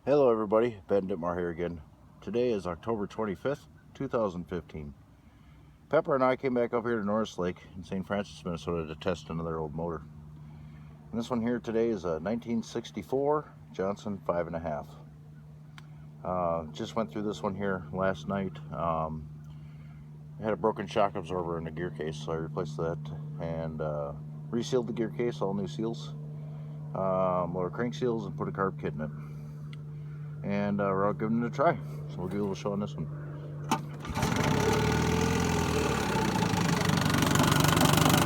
Hello everybody, Ben Dittmar here again. Today is October 25th, 2015. Pepper and I came back up here to Norris Lake in St. Francis, Minnesota to test another old motor. And this one here today is a 1964 Johnson 5.5. Just went through this one here last night. I had a broken shock absorber in the gear case, so I replaced that and resealed the gear case, all new seals, motor crank seals, and put a carb kit in it. And we're out giving it a try. So we'll do a little show on this one.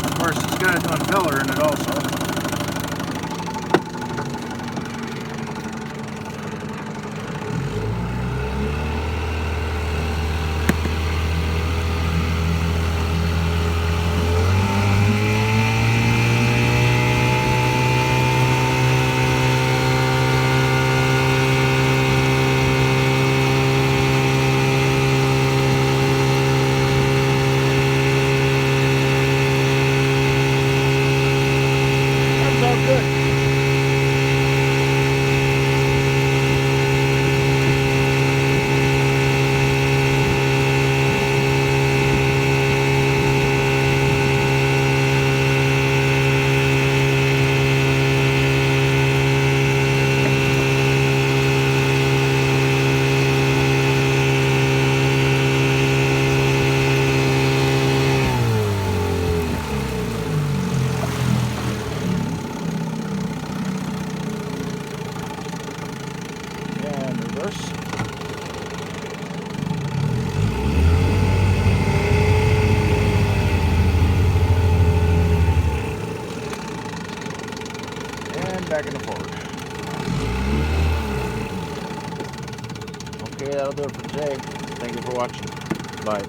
Of course, it's got an impeller in it also. And reverse. And back into forward. Okay, that'll do it for today. Thank you for watching. Bye.